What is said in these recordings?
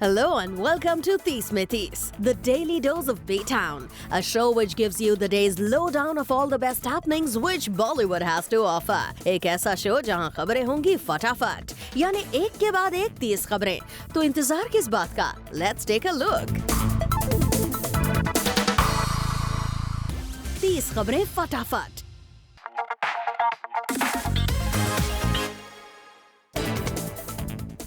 Hello and welcome to Tees Mein Tees, the daily dose of B-Town, a show which gives you the day's lowdown of all the best happenings which Bollywood has to offer. एक ऐसा show जहां खबरें होंगी फटाफट, यानी एक के बाद एक 30 खबरें। तो इंतजार किस बात का? Let's take a look. 30 खबरें फटाफट।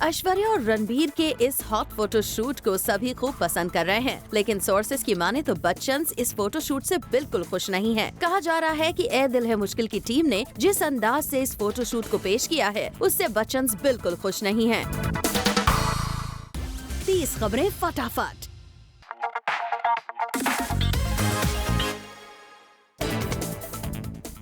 ऐश्वर्या और रणबीर के इस हॉट फोटोशूट को सभी खूब पसंद कर रहे हैं, लेकिन सोर्सेज की माने तो बच्चन इस फोटोशूट से बिल्कुल खुश नहीं है। कहा जा रहा है कि ए दिल है मुश्किल की टीम ने जिस अंदाज से इस फोटोशूट को पेश किया है, उससे बच्चन बिल्कुल खुश नहीं है। 30 खबरें फटाफट।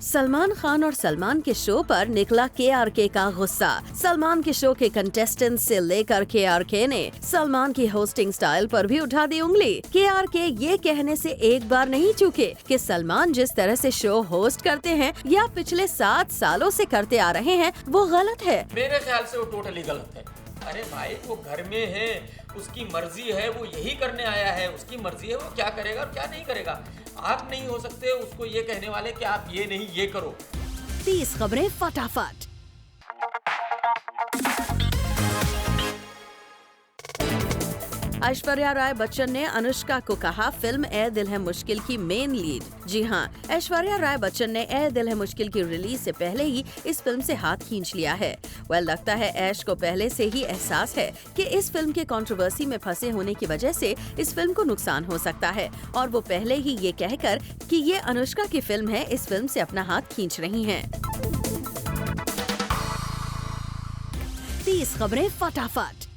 सलमान खान और सलमान के शो पर निकला KRK का गुस्सा। सलमान के शो के कंटेस्टेंट से लेकर KRK ने सलमान की होस्टिंग स्टाइल पर भी उठा दी उंगली। KRK ये कहने से एक बार नहीं चूके कि सलमान जिस तरह से शो होस्ट करते हैं या पिछले 7 सालों से करते आ रहे हैं वो गलत है। मेरे ख्याल से वो टोटली गलत है। अरे भाई वो घर में है, उसकी मर्जी है, वो यही करने आया है, उसकी मर्जी है वो क्या करेगा और क्या नहीं करेगा। आप नहीं हो सकते उसको ये कहने वाले कि आप ये नहीं ये करो। 30 खबरें फटाफट। ऐश्वर्या राय बच्चन ने अनुष्का को कहा फिल्म ए दिल है मुश्किल की मेन लीड। जी हाँ, ऐश्वर्या राय बच्चन ने ए दिल है मुश्किल की रिलीज से पहले ही इस फिल्म से हाथ खींच लिया है। लगता है ऐश को पहले से ही एहसास है कि इस फिल्म के कंट्रोवर्सी में फंसे होने की वजह से इस फिल्म को नुकसान हो सकता है, और वो पहले ही ये कहकर कि ये अनुष्का की फिल्म है, इस फिल्म से अपना हाथ खींच रही हैं। 30 खबरें फटाफट।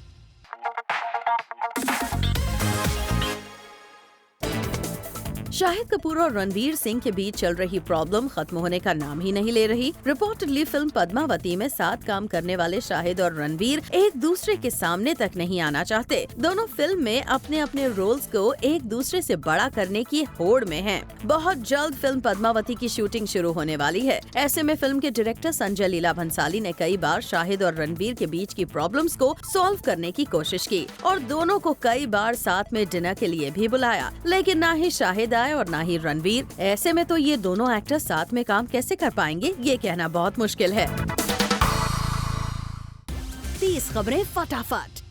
शाहिद कपूर और रणवीर सिंह के बीच चल रही प्रॉब्लम खत्म होने का नाम ही नहीं ले रही। रिपोर्टेडली फिल्म पद्मावती में साथ काम करने वाले शाहिद और रणवीर एक दूसरे के सामने तक नहीं आना चाहते। दोनों फिल्म में अपने अपने रोल्स को एक दूसरे से बड़ा करने की होड़ में हैं। बहुत जल्द फिल्म पद्मावती की शूटिंग शुरू होने वाली है। ऐसे में फिल्म के डायरेक्टर संजय लीला भंसाली ने कई बार शाहिद और रणवीर के बीच की प्रॉब्लम्स को सॉल्व करने की कोशिश की और दोनों को कई बार साथ में डिनर के लिए भी बुलाया, लेकिन ना ही शाहिद और ना ही रणवीर। ऐसे में तो ये दोनों एक्टर साथ में काम कैसे कर पाएंगे, ये कहना बहुत मुश्किल है। 30 खबरें फटाफट।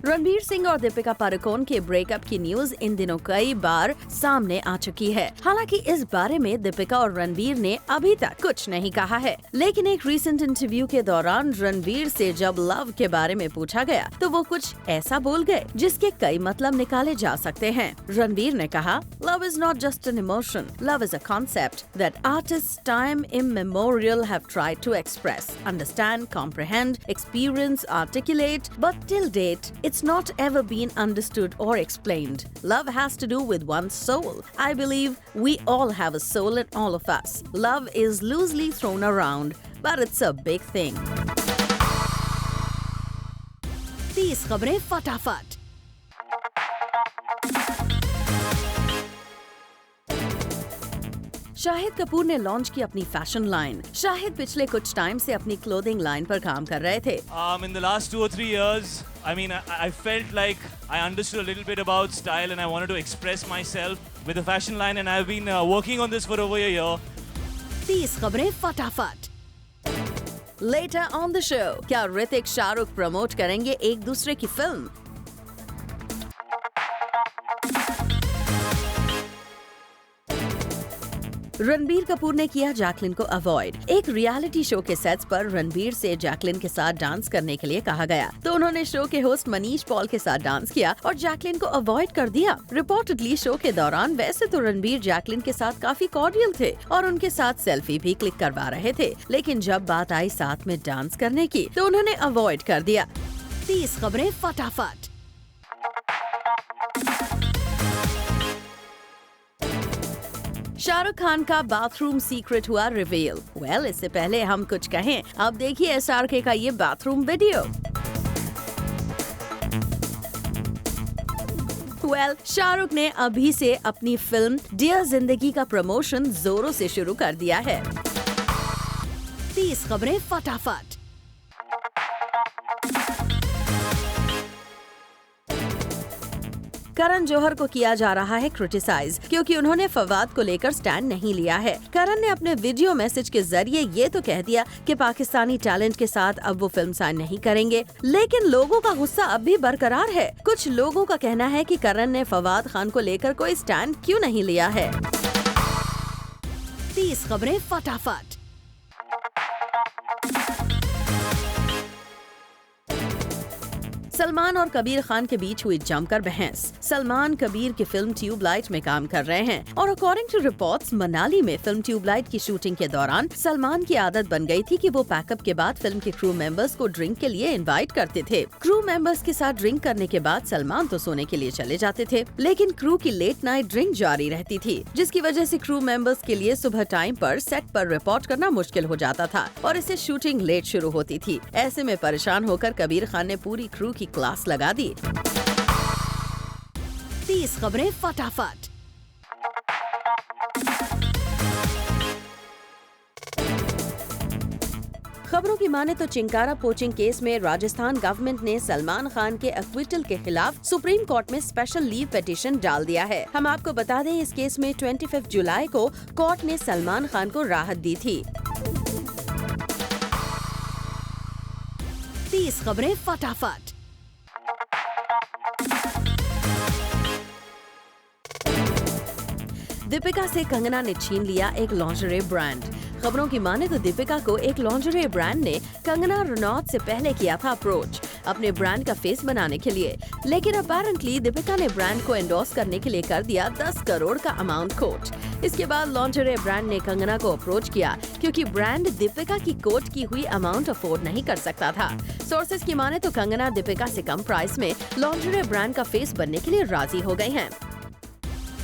रणवीर सिंह और दीपिका पादुकोण के ब्रेकअप की न्यूज इन दिनों कई बार सामने आ चुकी है। हालांकि इस बारे में दीपिका और रणवीर ने अभी तक कुछ नहीं कहा है, लेकिन एक रीसेंट इंटरव्यू के दौरान रणवीर से जब लव के बारे में पूछा गया तो वो कुछ ऐसा बोल गए जिसके कई मतलब निकाले जा सकते हैं। रणवीर ने कहा, love is not just an emotion, love is a concept that artist time immemorial have tried to express, understand, comprehend, experience, articulate, but till date it's not ever been understood or explained. Love has to do with one's soul. I believe we all have a soul in all of us. Love is loosely thrown around, but it's a big thing. 30 खबरें फटाफट। शाहिद कपूर ने launch की अपनी fashion line. Shahid पिछले कुछ time से अपनी clothing line पर काम कर रहे थे। In the last 2 or 3 years, I mean, I felt like I understood a little bit about style and I wanted to express myself with a fashion line, and I've been working on this for over a year. 30 खबरें फटाफट। Later on the show, क्या Hrithik Shahrukh promote करेंगे एक दूसरे की film? Ranbir Kapoor ने किया Jacqueline को अवॉइड। एक रियलिटी शो के सेट्स पर रणबीर से जैकलिन के साथ डांस करने के लिए कहा गया, तो उन्होंने शो के होस्ट मनीष पॉल के साथ डांस किया और जैकलिन को अवॉइड कर दिया। रिपोर्टेडली शो के दौरान वैसे तो रणबीर जैकलिन के साथ काफी कॉर्डियल थे और उनके साथ सेल्फी भी क्लिक करवा रहे थे, लेकिन जब बात आई साथ में डांस करने की तो उन्होंने अवॉइड कर दिया। 30 खबरें फटाफट। शाहरुख खान का बाथरूम सीक्रेट हुआ रिवील। इससे पहले हम कुछ कहें, अब देखिए SRK का ये बाथरूम वीडियो। शाहरुख ने अभी से अपनी फिल्म डियर जिंदगी का प्रमोशन जोरों से शुरू कर दिया है। 30 खबरें फटाफट। करण जौहर को किया जा रहा है क्रिटिसाइज क्योंकि उन्होंने फवाद को लेकर स्टैंड नहीं लिया है। करण ने अपने वीडियो मैसेज के जरिए ये तो कह दिया कि पाकिस्तानी टैलेंट के साथ अब वो फिल्म साइन नहीं करेंगे, लेकिन लोगों का गुस्सा अब भी बरकरार है। कुछ लोगों का कहना है कि करण ने फवाद खान को लेकर कोई स्टैंड क्यों नहीं लिया है। 30 खबरें फटाफट। सलमान और कबीर खान के बीच हुई जमकर बहस। सलमान कबीर की फिल्म ट्यूबलाइट में काम कर रहे हैं और अकॉर्डिंग टू रिपोर्ट्स मनाली में फिल्म ट्यूबलाइट की शूटिंग के दौरान सलमान की आदत बन गई थी कि वो पैकअप के बाद फिल्म के क्रू मेंबर्स को ड्रिंक के लिए इनवाइट करते थे। क्रू मेंबर्स के साथ ड्रिंक करने के बाद सलमान तो सोने के लिए चले जाते थे, लेकिन क्रू की लेट नाइट ड्रिंक जारी रहती थी, जिसकी वजह से क्रू मेंबर्स के लिए सुबह टाइम पर सेट पर रिपोर्ट करना मुश्किल हो जाता था और इससे शूटिंग लेट शुरू होती थी। ऐसे में परेशान होकर कबीर खान ने पूरी क्रू की क्लास लगा दी। 30 खबरें फटाफट। खबरों की माने तो चिंकारा पोचिंग केस में राजस्थान गवर्नमेंट ने सलमान खान के एक्विटल के खिलाफ सुप्रीम कोर्ट में स्पेशल लीव पिटीशन डाल दिया है। हम आपको बता दें, इस केस में 25 जुलाई को कोर्ट ने सलमान खान को राहत दी थी। 30 खबरें फटाफट। दीपिका से कंगना ने छीन लिया एक लॉन्जरे ब्रांड। खबरों की माने तो दीपिका को एक लॉन्जरे ब्रांड ने कंगना रनौत से पहले किया था अप्रोच अपने ब्रांड का फेस बनाने के लिए, लेकिन अपेरेंटली दीपिका ने ब्रांड को एंडोर्स करने के लिए कर दिया 10 करोड़ का अमाउंट कोट। इसके बाद लॉन्जरे ब्रांड ने कंगना को अप्रोच किया क्योंकि ब्रांड दीपिका की कोट की हुई अमाउंट अफोर्ड नहीं कर सकता था। सोर्सेज की माने तो कंगना दीपिका से कम प्राइस में लॉन्जरे ब्रांड का फेस बनने के लिए राजी हो गई हैं।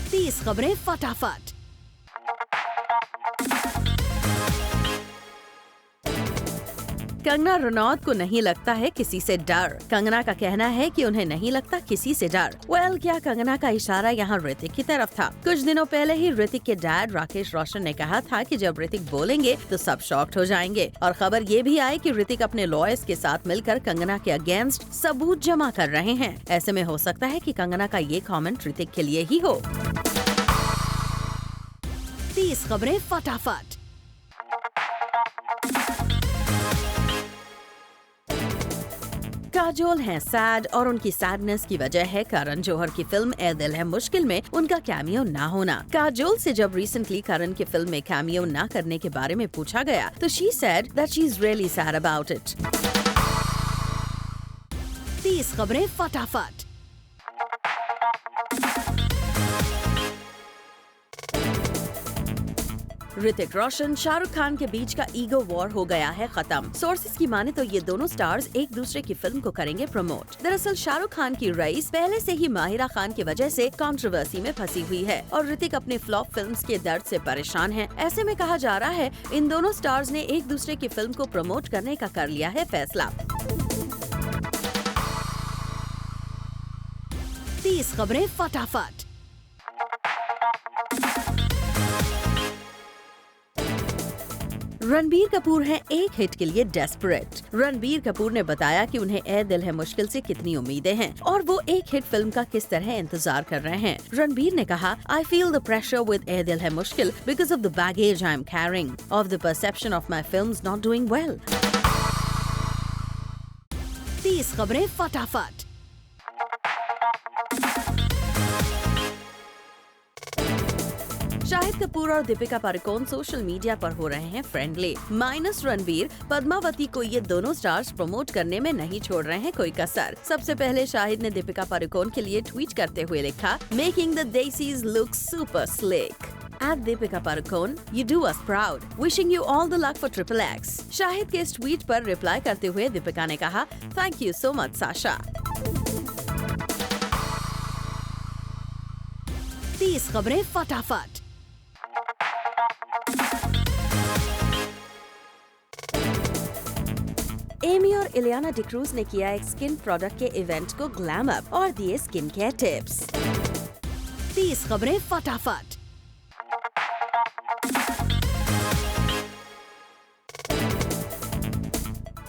30 खबरें फटाफट। कंगना रनौत को नहीं लगता है किसी से डर। कंगना का कहना है कि उन्हें नहीं लगता किसी से डर। क्या कंगना का इशारा यहाँ ऋतिक की तरफ था। कुछ दिनों पहले ही ऋतिक के डैड राकेश रोशन ने कहा था कि जब ऋतिक बोलेंगे तो सब शॉक्ड हो जाएंगे, और खबर ये भी आई कि ऋतिक अपने लॉयर्स के साथ मिलकर कंगना के अगेंस्ट सबूत जमा कर रहे हैं। ऐसे में हो सकता है कि कंगना का ये कमेंट ऋतिक के लिए ही हो। 30 खबरें फटाफट। काजोल हैं सैड और उनकी सैडनेस की वजह है करण जौहर की फिल्म ए दिल है मुश्किल में उनका कैमियो ना होना। काजोल से जब रिसेंटली करण की फिल्म में कैमियो ना करने के बारे में पूछा गया तो she said that she is really sad about it. 30 खबरें फटाफट। ऋतिक रोशन शाहरुख खान के बीच का ईगो वॉर हो गया है खत्म। सोर्सेज की माने तो ये दोनों स्टार्स एक दूसरे की फिल्म को करेंगे प्रमोट। दरअसल शाहरुख खान की रईस पहले से ही माहिरा खान की वजह से कंट्रोवर्सी में फंसी हुई है और ऋतिक अपने फ्लॉप फिल्म्स के दर्द से परेशान है। ऐसे में कहा जा रहा है इन दोनों स्टार्स ने एक दूसरे की फिल्म को प्रमोट करने का कर लिया है फैसला। 30 खबरें फटाफट। रणबीर कपूर हैं एक हिट के लिए डेस्परेट। रणबीर कपूर ने बताया कि उन्हें ए दिल है मुश्किल से कितनी उम्मीदें हैं और वो एक हिट फिल्म का किस तरह इंतजार कर रहे हैं। रणबीर ने कहा, I feel the pressure with a Dil Hai Mushkil because of the baggage I am carrying, of the perception of my films not doing well. 30 खबरें फटाफट। शाहिद कपूर और दीपिका पादुकोण सोशल मीडिया पर हो रहे हैं फ्रेंडली। माइनस रणबीर, पद्मावती को ये दोनों स्टार्स प्रमोट करने में नहीं छोड़ रहे हैं कोई कसर। सबसे पहले शाहिद ने दीपिका पादुकोण के लिए ट्वीट करते हुए लिखा, making the desis look super slick. At Deepika Padukone, you do us proud. Wishing you all the luck for Triple X. Shahid के इस ट्वीट पर रिप्लाई करते हुए दीपिका ने कहा, thank you so much Sasha. 30 खबरें फटाफट। एमी और इलियाना डिक्रूज ने किया एक स्किन प्रोडक्ट के इवेंट को ग्लैम अप और दिए स्किन केयर टिप्स। 30 खबरें फटाफट।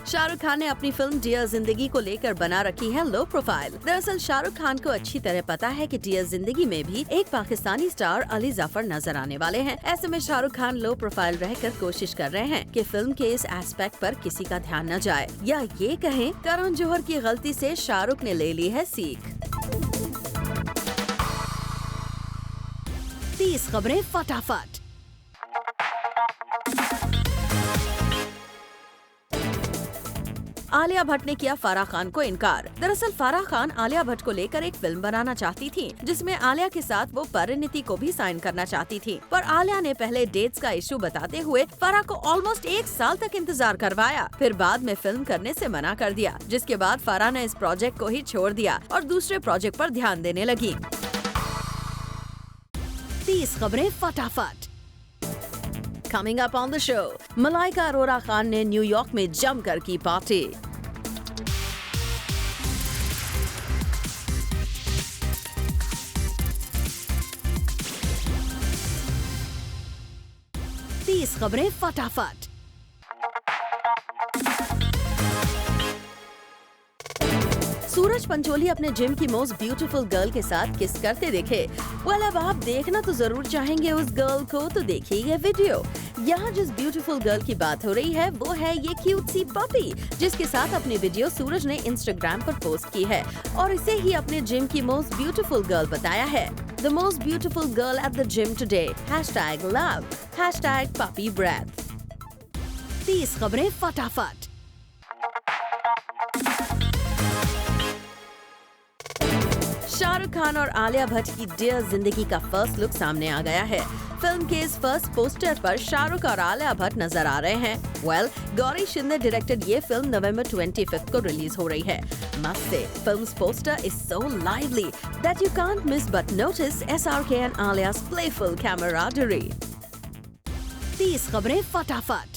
शाहरुख खान ने अपनी फिल्म डियर जिंदगी को लेकर बना रखी है लो प्रोफाइल। दरअसल शाहरुख खान को अच्छी तरह पता है कि डियर जिंदगी में भी एक पाकिस्तानी स्टार अली जफर नजर आने वाले हैं। ऐसे में शाहरुख खान लो प्रोफाइल रहकर कोशिश कर रहे हैं कि फिल्म के इस एस्पेक्ट पर किसी का ध्यान न जाए, या ये कहें करण जौहर की गलती से शाहरुख ने ले ली है सीख। 30 खबरें फटाफट। आलिया भट्ट ने किया फराह खान को इनकार। दरअसल फराह खान आलिया भट्ट को लेकर एक फिल्म बनाना चाहती थी, जिसमें आलिया के साथ वो परिणीति को भी साइन करना चाहती थी, पर आलिया ने पहले डेट्स का इशू बताते हुए फराह को ऑलमोस्ट 1 साल तक इंतजार करवाया, फिर बाद में फिल्म करने से मना कर दिया, जिसके बाद फराह ने इस प्रोजेक्ट को ही छोड़ दिया और दूसरे प्रोजेक्ट पर ध्यान देने लगी। 30 खबरें फटाफट। Coming up on the show, Malaika Arora Khan ने न्यूयॉर्क में जमकर की पार्टी। तीस खबरें फटाफट। सूरज पंचोली अपने जिम की मोस्ट ब्यूटीफुल गर्ल के साथ किस करते दिखे। अब आप देखना तो जरूर चाहेंगे उस गर्ल को, तो देखिए ये वीडियो। यहाँ जिस ब्यूटीफुल गर्ल की बात हो रही है वो है ये क्यूट सी पपी, जिसके साथ अपनी वीडियो सूरज ने इंस्टाग्राम पर पोस्ट की है और इसे ही अपने जिम की मोस्ट ब्यूटीफुल गर्ल बताया है। The most beautiful girl at the gym today, #love, #puppy breath। 30 खबरें फटाफट। शाहरुख खान और आलिया भट्ट की डियर जिंदगी का फर्स्ट लुक सामने आ गया है। फिल्म के इस फर्स्ट पोस्टर पर शाहरुख और आलिया भट्ट नजर आ रहे हैं। गौरी शिंदे डायरेक्टेड ये फिल्म नवंबर 25 को रिलीज हो रही है। Must say film's poster is so lively that you can't miss but notice SRK and आलिया's playful camaraderie। 30 खबरें फटाफट।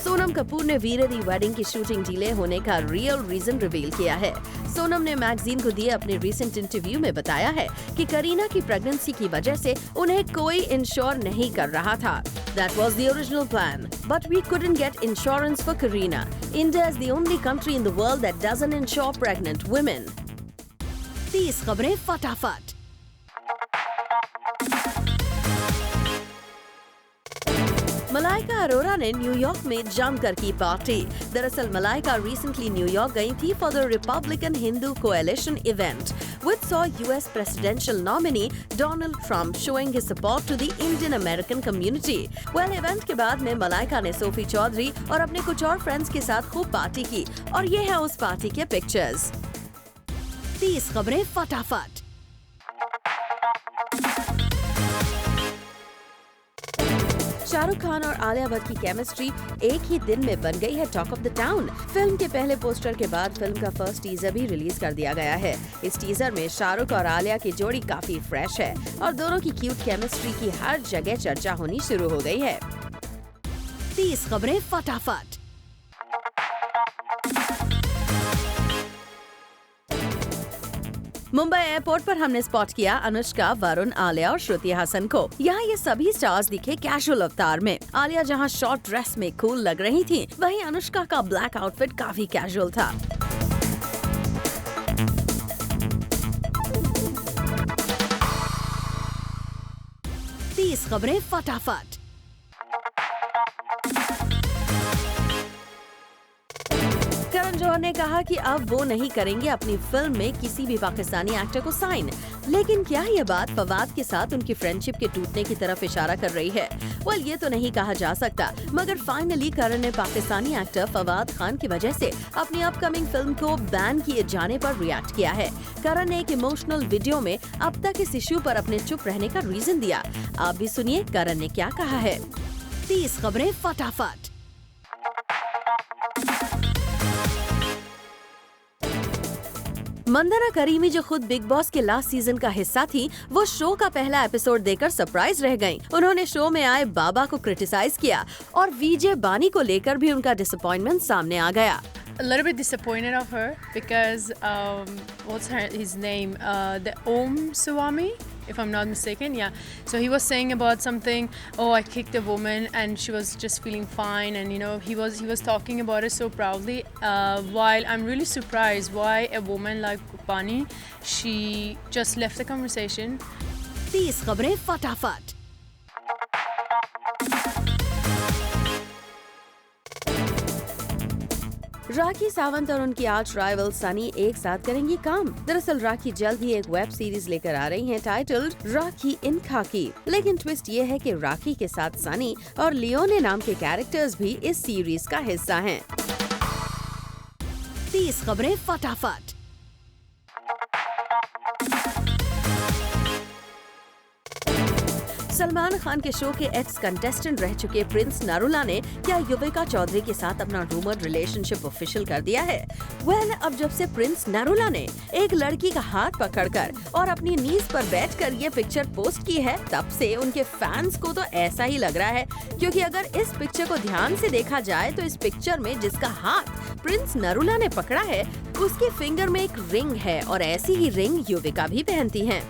सोनम कपूर ने वीरे दी वेडिंग की शूटिंग डिले होने का रियल रीजन रिवील किया है। सोनम ने मैगजीन को दिए अपने रीसेंट इंटरव्यू में बताया है कि करीना की प्रेगनेंसी की वजह से उन्हें कोई इंश्योर नहीं कर रहा था। That was the original plan, but we couldn't get insurance for Kareena. India is the only country in the world that doesn't insure pregnant women। 30 खबरें फटाफट। मलाइका अरोरा ने न्यूयॉर्क में जमकर की पार्टी। दरअसल मलाइका रिसेंटली न्यूयॉर्क गई थी for the Republican Hindu coalition event which saw US presidential nominee Donald Trump showing his support to the Indian American community। Event के बाद में मलाइका ने सोफी चौधरी और अपने कुछ और फ्रेंड्स के साथ खूब पार्टी की और ये है उस पार्टी के पिक्चर्स। 30 खबरें फटाफट। शाहरुख खान और आलिया भट्ट की केमिस्ट्री एक ही दिन में बन गई है talk of the town. Film के पहले पोस्टर के बाद फिल्म का फर्स्ट टीजर भी रिलीज कर दिया गया है। इस टीजर में शाहरुख और आलिया की जोड़ी काफी फ्रेश है और दोनों की क्यूट केमिस्ट्री की हर जगह चर्चा होनी शुरू हो गई है। 30 खबरें फटाफट। मुंबई एयरपोर्ट पर हमने स्पॉट किया अनुष्का, वरुण, आलिया और श्रुति हासन को। यहाँ ये सभी स्टार्स दिखे कैजुअल अवतार में। आलिया जहाँ शॉर्ट ड्रेस में कूल लग रही थी, वहीं अनुष्का का ब्लैक आउटफिट काफी कैजुअल था। तीस खबरें फटाफट। करण जौहर ने कहा कि अब वो नहीं करेंगे अपनी फिल्म में किसी भी पाकिस्तानी एक्टर को साइन, लेकिन क्या ये बात फवाद के साथ उनकी फ्रेंडशिप के टूटने की तरफ इशारा कर रही है? ये तो नहीं कहा जा सकता, मगर फाइनली करण ने पाकिस्तानी एक्टर फवाद खान की वजह से अपनी अपकमिंग फिल्म को बैन किए जाने पर रिएक्ट किया है। करण ने एक इमोशनल वीडियो में अब तक इस इश्यू पर अपने चुप रहने का रीजन दिया। आप भी सुनिए करण ने क्या कहा है। 30 खबरें फटाफट। मंदना करीमी जो खुद बिग बॉस के लास्ट सीजन का हिस्सा थी, वो शो का पहला एपिसोड देकर सरप्राइज रह गयीं। उन्होंने शो में आए बाबा को क्रिटिसाइज किया और वीजे बानी को लेकर भी उनका डिसअपॉइंटमेंट सामने आ गया। A little bit disappointed of her because what's his name? The Om Swami if I'm not mistaken. Yeah. So he was saying about something. Oh, I kicked a woman, and she was just feeling fine, and he was talking about it so proudly. While I'm really surprised why a woman like Pani, she just left the conversation. 30 खबरें फटाफट। राखी सावंत और उनकी arch rival Sunny एक साथ करेंगी काम। दरअसल राखी जल्द ही एक वेब सीरीज लेकर आ रही हैं टाइटल्ड राखी इन खाकी। लेकिन ट्विस्ट ये है कि राखी के साथ सनी और लियोने नाम के कैरेक्टर्स भी इस सीरीज का हिस्सा हैं। 30 खबरें फटाफट। सलमान खान के शो के एक्स कंटेस्टेंट रह चुके प्रिंस नरुला ने क्या युविका चौधरी के साथ अपना रूमर्ड रिलेशनशिप ऑफिशियल कर दिया है? वेल, अब जब से प्रिंस नरुला ने एक लड़की का हाथ पकड़कर और अपनी नीज पर बैठकर ये पिक्चर पोस्ट की है, तब से उनके फैंस को तो ऐसा ही लग रहा है, क्योंकि अगर इस पिक्चर को ध्यान से देखा जाए तो इस पिक्चर में जिसका हाथ प्रिंस नरुला ने पकड़ा है, उसके फिंगर में एक रिंग है और ऐसी ही रिंग युविका भी पहनती हैं।